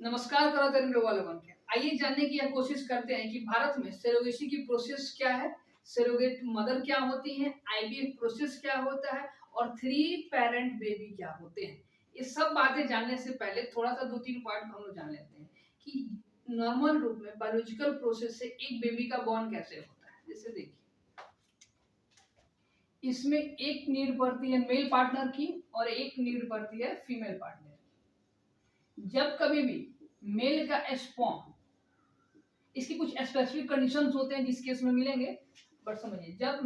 नमस्कार कराते global one के। आइए जानने की यह कोशिश करते हैं कि भारत में सरोगेसी की प्रोसेस क्या है, सरोगेट मदर क्या होती है, आईवीएफ प्रोसेस क्या होता है और थ्री पेरेंट बेबी क्या होते हैं। ये सब बातें जानने से पहले थोड़ा सा 2-3 पॉइंट हम लोग जान लेते हैं कि नॉर्मल रूप में बायोलॉजिकल प्रोसेस से एक बेबी का बॉर्न कैसे होता है। जैसे देखिए, इसमें एक नीड पड़ती है मेल पार्टनर की और एक नीड पड़ती है फीमेल पार्टनर। जब कभी भी मेल का स्पर्म, इसकी कुछ स्पेसिफिक कंडीशंस होते हैं जिस केस में मिलेंगे, बट समझिए जब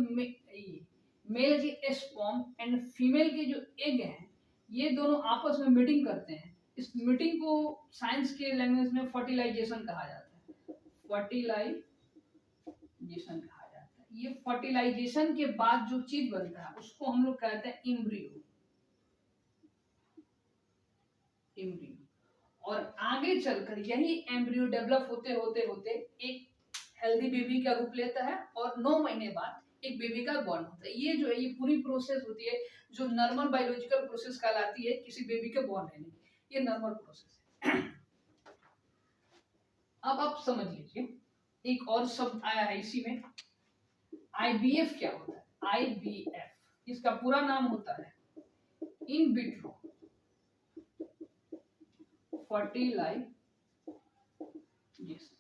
मेल के स्पर्म एंड फीमेल के जो एग हैं ये दोनों आपस में मीटिंग करते हैं। इस मीटिंग को साइंस के लैंग्वेज में फर्टिलाइजेशन कहा जाता है। फर्टिलाइजेशन कहा जाता है। ये फर्टिलाइजेशन के बाद जो चीज बनता है उसको हम लोग कहते हैं एम्ब्रियो। और आगे चलकर यही एम्ब्रियो डेवलप होते होते होते एक हेल्दी बेबी का रूप लेता है और 9 महीने बाद एक बेबी का बॉर्न होता है। ये जो है ये पूरी प्रोसेस होती है जो नॉर्मल बायोलॉजिकल प्रोसेस कहलाती है किसी बेबी के बॉर्न लेने की। ये नॉर्मल प्रोसेस है। अब आप समझ लीजिए एक और शब्द आया है इसी में, आईवीएफ क्या होता है। आईवीएफ इसका पूरा नाम होता है इन विट्रो फर्टिलाइजेशन।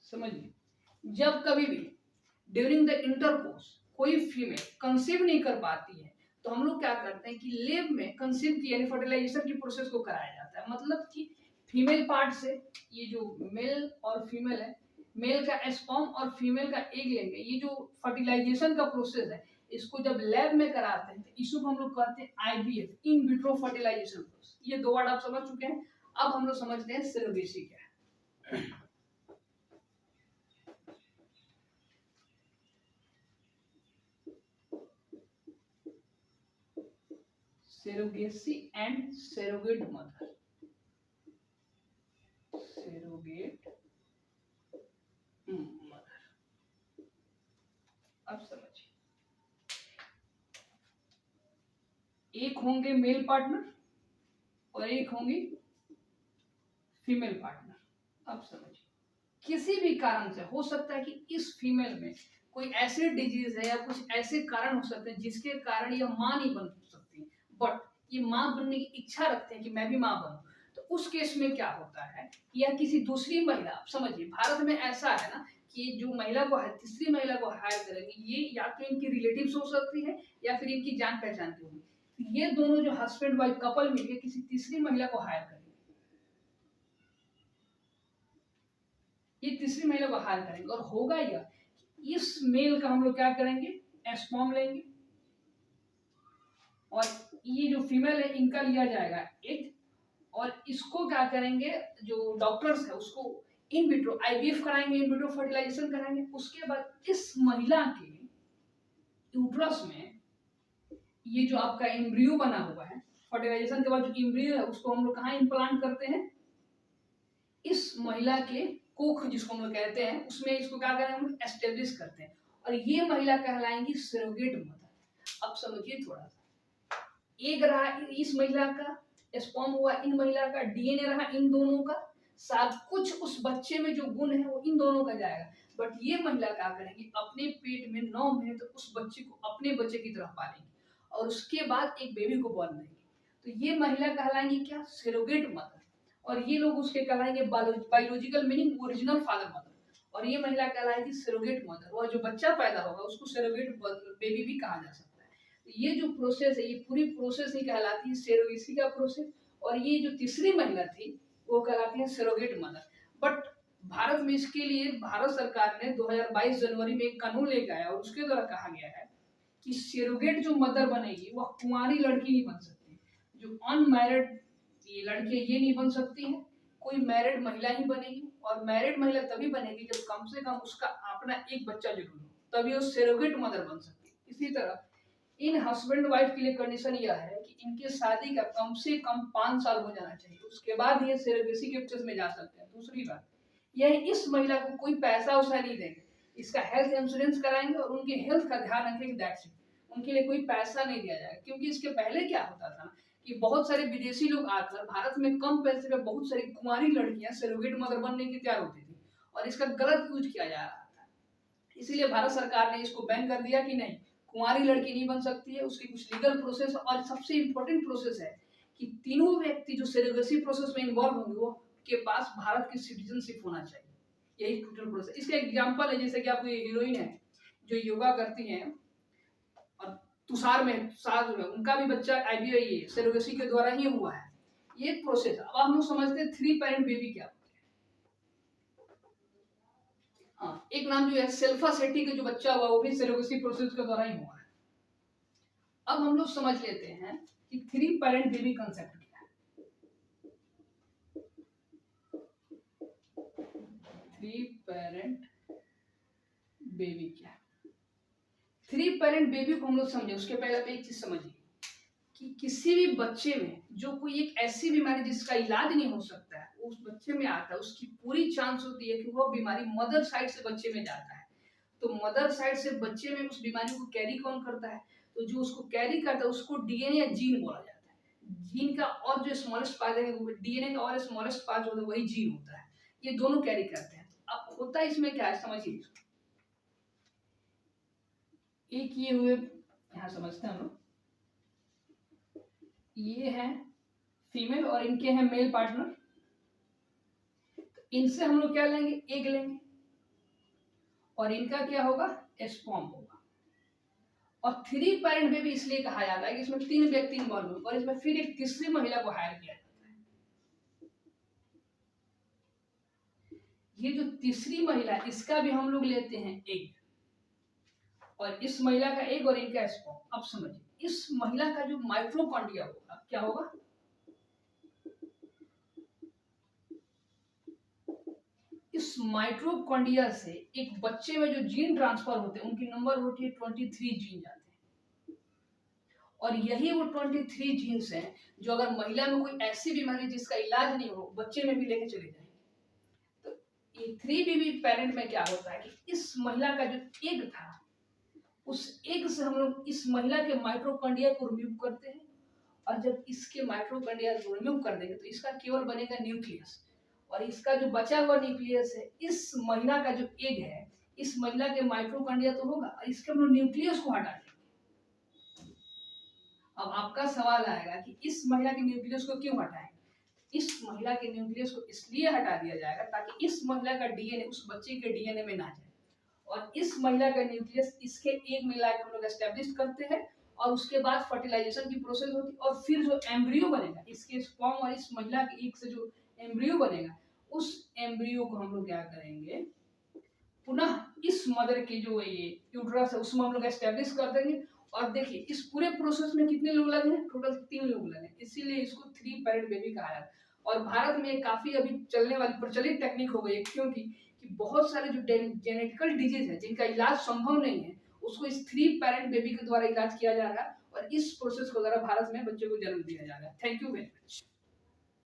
समझिए, जब कभी भी ड्यूरिंग द इंटरकोर्स कोई फीमेल कंसीव नहीं कर पाती है तो हम लोग क्या करते हैं कि लेब में कंसीव की यानी फर्टिलाइजेशन की प्रोसेस को कराया जाता है। मतलब कि फीमेल पार्ट से ये जो मेल और फीमेल है, मेल का स्पर्म और फीमेल का एग लेंगे, ये जो फर्टिलाइजेशन का प्रोसेस है इसको जब लैब में कराते हैं तो इसको हम लोग कहते हैं IVF, in vitro fertilisation process. ये दो वर्ड आप समझ चुके हैं। अब हम लोग समझते हैं सरोगेसी क्या है। Surrogacy and surrogate mother. Surrogate mother, अब समझिए, एक होंगे मेल पार्टनर और एक होंगी फीमेल पार्टनर। अब समझिए, किसी भी कारण से हो सकता है कि इस फीमेल में कोई ऐसे डिजीज है या कुछ ऐसे कारण हो सकते हैं जिसके कारण यह मां नहीं बन सकती, बट ये मां बनने की इच्छा रखते हैं कि मैं भी मां बनूं। तो उस केस में क्या होता है, या किसी दूसरी महिला, आप समझिए भारत में ऐसा है ना कि जो महिला को तीसरी महिला को हायर करेंगे ये या तो इनकी रिलेटिव्स हो सकती है या फिर इनकी जान पहचान की होगी। ये दोनों जो हस्बैंड वाइफ कपल मिलकर किसी तीसरी महिला को हायर करेंगे, ये तीसरी महिला को हायर करेंगे और होगा यह, इस मेल का हम लोग क्या करेंगे, स्पर्म लेंगे और ये जो फीमेल है इनका लिया जाएगा एग, और इसको क्या करेंगे, जो डॉक्टर्स है उसको इन विट्रो आईवीएफ कराएंगे, इन विट्रो फर्टिलाइजेशन कराएंगे। उसके बाद इस महिला के यूट्रस में ये जो आपका एम्ब्रियो बना हुआ है, फर्टिलाइजेशन के बाद जो एम्ब्रियो है उसको हम लोग कहाँ इम्प्लांट करते हैं, इस महिला के कोख जिसको हम लोग कहते हैं उसमें इसको क्या करें, हम एस्टेब्लिश करते हैं और ये महिला कहलाएंगी सरोगेट मदर। अब समझिए थोड़ा सा, एक रहा इस महिला का, स्पर्म हुआ इन महिला का, डीएनए रहा इन दोनों का, सब कुछ उस बच्चे में जो गुण है वो इन दोनों का जाएगा। बट ये महिला क्या करेंगी, अपने पेट में 9 महीने तक उस बच्चे को अपने बच्चे की तरह पालेंगी और उसके बाद एक बेबी को बॉर्न देंगी। तो ये महिला कहलाएंगी क्या, सरोगेट मदर। और ये लोग उसके कहलाएंगे biological meaning original father mother. और ये महिला कहलाएगी सरोगेट मदर, और जो बच्चा पैदा होगा उसको सरोगेट बेबी भी कहा जा सकता है। तो ये जो प्रोसेस है ये पूरी प्रोसेस ही कहलाती है सेरोगेसी का प्रोसेस। और ये जो तीसरी महिला थी वो कहलाती है सरोगेट मदर। बट भारत में इसके लिए भारत सरकार ने 2022 जनवरी में एक कानून लेकर आया और उसके द्वारा कहा गया है कि सरोगेट जो मदर बनेगी वह कुंवारी लड़की नहीं बन सकती, जो अनमैरिड ये लड़के ये नहीं बन सकती है, कोई मैरिड महिला ही बनेगी। और मैरिड महिला तभी बनेगी जब कम से कम उसका अपना एक बच्चा जरूर हो, तभी वो सरोगेट मदर बन सकती है। इसी तरह इन हस्बैंड वाइफ के लिए कंडीशन यह है कि इनके शादी का कम से कम 5 साल हो जाना चाहिए, उसके बाद ये सरोगेसी के प्रोसेस में जा सकते हैं। दूसरी बात यह, इस महिला को कोई पैसा उसा नहीं देंगे, इसका हेल्थ इंश्योरेंस कराएंगे और उनके हेल्थ का ध्यान रखेंगे, दैट्स इट। उनके लिए कोई पैसा नहीं दिया जाएगा। क्योंकि इसके पहले क्या होता था कि बहुत सारे विदेशी लोग आकर भारत में कम पैसे में बहुत सारी कुंवारी लड़कियां सरोगेट मदर बनने की तैयार होती थी और इसका गलत यूज किया जा रहा था। इसीलिए भारत सरकार ने इसको बैन कर दिया कि नहीं, कुंवारी लड़की नहीं बन सकती है, उसकी कुछ लीगल प्रोसेस और सबसे इंपॉर्टेंट प्रोसेस है कि तीनों व्यक्ति जो सेरोगेसी प्रोसेस में इन्वॉल्व होंगे वो के पास भारत की सिटीजनशिप होना चाहिए। यही टोटल प्रोसेस। इसका एग्जांपल है जैसे कि आपको ये हीरोइन है जो योगा करती हैं और तुषार जो है उनका भी बच्चा IVF सेरोगेसी के द्वारा ही हुआ है। ये प्रोसेस। अब हम लोग समझते हैं 3 पेरेंट बेबी क्या होता है। हाँ, एक नाम जो है सेल्फा शेट्टी का जो बच्चा हुआ वो भी सेरोगेसी प्रोसेस के द्वारा ही हुआ है। अब हम लोग समझ लेते हैं कि 3 पेरेंट बेबी कंसेप्ट क्या है। 3 पेरेंट बेबी क्या है। 3 पेरेंट बेबी को हम लोग समझे उसके पहले आप एक चीज समझिए कि किसी भी बच्चे में जो कोई एक ऐसी बीमारी जिसका इलाज नहीं हो सकता है उस बच्चे में आता है, उसकी पूरी चांस होती है कि वह बीमारी मदर साइड से बच्चे में जाता है। तो मदर साइड से बच्चे में उस बीमारी को कैरी कौन करता है, तो जो उसको कैरी करता है उसको DNA या जीन बोला जाता है। जीन का और जो स्मॉलेस्ट पार्ट है DNA का और स्मॉलेस्ट पार्ट होता है वही जीन होता है। ये दोनों कैरी करते हैं। अब होता है इसमें क्या है समझिए। एक ये हुए यहाँ समझते हैं हम लोग, ये है फीमेल और इनके हैं मेल पार्टनर। तो इनसे हम लोग क्या लेंगे, एग लेंगे और इनका क्या होगा, स्पर्म होगा। और 3 पेरेंट बेबी इसलिए कहा जाता है कि इसमें 3 व्यक्ति इन्वॉल्व होंगे और इसमें फिर एक तीसरी महिला को हायर किया जाता है। ये जो तीसरी महिला इसका भी हम लोग लेते हैं एग और इस महिला का एग और इनका स्पर्म। अब समझिए इस महिला का जो माइटोकॉन्ड्रिया होगा क्या होगा, इस माइटोकॉन्ड्रिया से एक बच्चे में जो जीन ट्रांसफर होते हैं उनकी नंबर होती है 23 जीन जाते हैं। और यही वो 23 जीन्स हैं जो अगर महिला में कोई ऐसी बीमारी जिसका इलाज नहीं हो बच्चे में भी लेके चले जाए। तो ये 3 बेबी पेरेंट में क्या होता है कि इस महिला का जो एग था उस एग से हम लोग इस महिला के माइटोकॉन्ड्रिया को रिमूव करते हैं और जब इसके माइटोकॉन्ड्रिया को रिमूव कर देंगे तो इसका केवल बनेगा न्यूक्लियस और इसका जो बचा हुआ न्यूक्लियस है इस महिला का जो एग है इस महिला के माइटोकॉन्ड्रिया तो होगा और इसके हम लोग न्यूक्लियस को हटा देंगे। अब आपका सवाल आएगा कि इस महिला के न्यूक्लियस को क्यों हटाएं। इस महिला के न्यूक्लियस को इसलिए हटा दिया जाएगा ताकि इस महिला का DNA उस बच्चे के DNA में ना जाए और इस महिला का न्यूक्लियस इसके एग में लाके हम लोग एस्टेब्लिश करते हैं और उसके बाद फर्टिलाइजेशन की प्रोसेस होती है और फिर जो एम्ब्रियो बनेगा इसके स्पर्म और इस महिला के एग से जो एम्ब्रियो बनेगा उस एम्ब्रियो को हम लोग क्या करेंगे, पुनः इस मदर की जो ये यूट्रस है उसमें हम लोग एस्टेब्लिश कर देंगे। और देखिए इस पूरे प्रोसेस में कितने लोग लगे हैं, टोटल 3 लोग लगे, इसीलिए इसको 3 पेरेंट बेबी कहा जाता है। और भारत में काफी अभी चलने वाली प्रचलित टेक्निक हो गई है क्योंकि कि बहुत सारे जो जेनेटिकल डिजीज है जिनका इलाज संभव नहीं है उसको इस 3 पेरेंट बेबी के द्वारा इलाज किया जा रहा है और इस प्रोसेस के द्वारा भारत में बच्चे को जन्म दिया जा रहा है। Thank you very much.